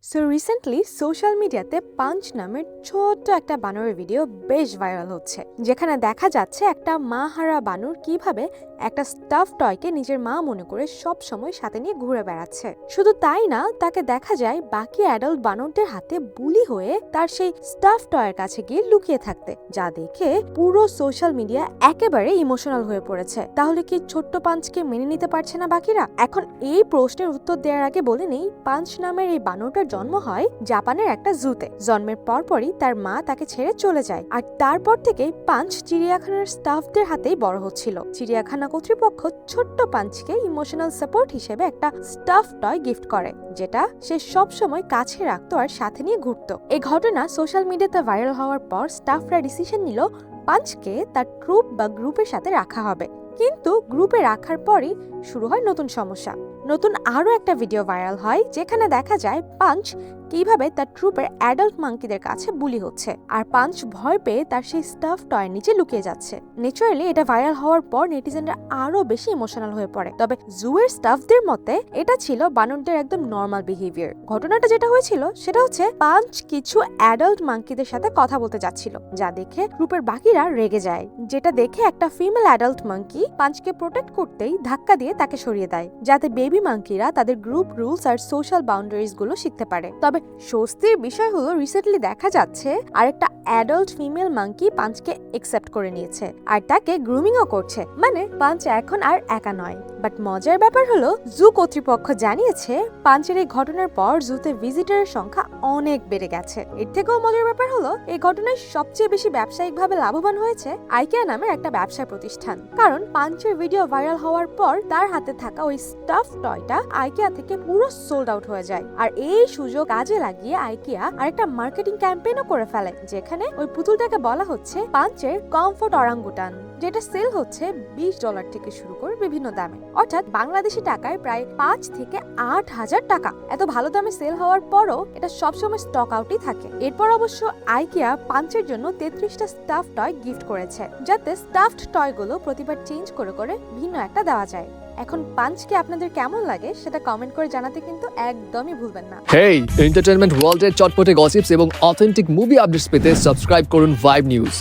So recently social মিডিয়াতে punch নামের ছোট্ট একটা বানরের ভিডিও বেশ ভাইরাল হচ্ছে, যেখানে দেখা যাচ্ছে একটা মা হারা বানর কিভাবে একটা স্টাফ টয়কে নিজের মা মনে করে সব সময় সাথে নিয়ে ঘুরে বেড়াচ্ছে। শুধু তাই না, তাকে দেখা যায় বাকি অ্যাডাল্ট বানরদের হাতে বুলি হয়ে তার সেই স্টাফ টয়ের কাছে গিয়ে লুকিয়ে থাকতে, যা দেখে পুরো সোশ্যাল মিডিয়া একেবারে ইমোশনাল হয়ে পড়েছে। তাহলে কি ছোট্ট পাঞ্চকে মেনে নিতে পারছে না বাকিরা? এখন এই প্রশ্নের উত্তর দেওয়ার আগে বলে নেই, পাঞ্চ নামের এই বানরটার জন্ম হয় জাপানের একটা জুতে। জন্মের পরপরই তার মা তাকে ছেড়ে চলে যায়, আর তারপর থেকেই পাঞ্চ চিড়িয়াখানার স্টাফদের হাতেই বড় হচ্ছিল। চিড়িয়াখানা কর্তৃপক্ষ ছোট্ট পাঞ্চকে ইমোশনাল সাপোর্ট হিসেবে একটা স্টাফ টয় গিফট করে, যেটা সে সব সময় কাছে রাখতো আর সাথে নিয়ে ঘুরতো। এই ঘটনা সোশ্যাল মিডিয়াতে ভাইরাল হওয়ার পর স্টাফরা ডিসিশন নিল পাঞ্চকে তার ট্রুপ বা গ্রুপের সাথে রাখা হবে। কিন্তু গ্রুপে রাখার পরই শুরু হয় নতুন সমস্যা। নতুন আরো একটা ভিডিও ভাইরাল হয়, যেখানে দেখা যায় পাঞ্চ কিভাবে তার ট্রুপের অ্যাডাল্ট মাঙ্কিদের কাছে বুলি হচ্ছে, আর পাঞ্চ ভয় পেয়ে তার সেই স্টাফ টয়ের নিচে লুকিয়ে যাচ্ছে। ন্যাচারালি এটা ভাইরাল হওয়ার পর নেটিজেনরা আরো বেশি ইমোশনাল হয়ে পড়ে। তবে জুয়ের স্টাফদের মতে এটা ছিল বানরদের একদম নর্মাল বিহেভিয়ার। ঘটনাটা যেটা হয়েছিল সেটা হচ্ছে পাঞ্চ কিছু অ্যাডাল্ট মাঙ্কিদের সাথে কথা বলতে যাচ্ছিল, যা দেখে গ্রুপের বাকিরা রেগে যায়। যেটা দেখে একটা ফিমেল অ্যাডাল্ট মাঙ্কি পাঞ্চকে প্রোটেক্ট করতেই ধাক্কা দিয়ে তাকে সরিয়ে দেয়, যাতে বেবি মাঙ্কিরা তাদের গ্রুপ রুলস আর সোশ্যাল বাউন্ডারিজ গুলো শিখতে পারে। তবে স্বস্তির বিষয় হলো রিসেন্টলি দেখা যাচ্ছে আরেকটা অ্যাডাল্ট ফিমেল মাঙ্কি পাঞ্চকে একসেপ্ট করে নিয়েছে আর তাকে গ্রুমিংও করছে, মানে পাঞ্চ এখন আর একা নয়। বাট মজার ব্যাপার হলো জু কর্তৃপক্ষ জানিয়েছে পাঞ্চের এই ঘটনার পর জুতে ভিজিটরের সংখ্যা অনেক বেড়ে গেছে। এর থেকেও মজার ব্যাপার হলো এই ঘটনায় সবচেয়ে বেশি ব্যবসায়িকভাবে লাভবান হয়েছে আইকিয়া নামের একটা ব্যবসা প্রতিষ্ঠান, কারণ পাঞ্চের ভিডিও ভাইরাল হওয়ার পর তার হাতে থাকা ওই স্টাফ টয়টা আইকিয়া থেকে পুরো সোল্ড আউট হয়ে যায়। আর এই সুযোগ কাজে লাগিয়ে আইকিয়া আরেকটা মার্কেটিং ক্যাম্পেইনও করে ফেলে, যেখানে ওই পুতুলটাকে বলা হচ্ছে পাঞ্চের কমফোর্ট অরাঙ্গুটান, যেটা সেল হচ্ছে $20 থেকে শুরু করে বিভিন্ন দামে, অর্থাৎ বাংলাদেশি টাকায় প্রায় 5 থেকে 8,000 টাকা। এত ভালো দামে সেল হওয়ার পরও এটা সবসময় স্টক আউটই থাকে। এরপর অবশ্য আইকিয়া পাঞ্চের জন্য 33টা স্টাফ টয় গিফট করেছে, যাতে স্টাফড টয়গুলো প্রতিবার চেঞ্জ করে করে ভিন্ন একটা দেওয়া যায়। এখন পাঞ্চকে আপনাদের কেমন লাগে সেটা কমেন্ট করে জানাতে কিন্তু একদমই ভুলবেন না। হেই, এন্টারটেইনমেন্ট ওয়ার্ল্ডের চটপটে গসিপস এবং অথেন্টিক মুভি আপডেটস পেতে সাবস্ক্রাইব করুন ভাইব নিউজ।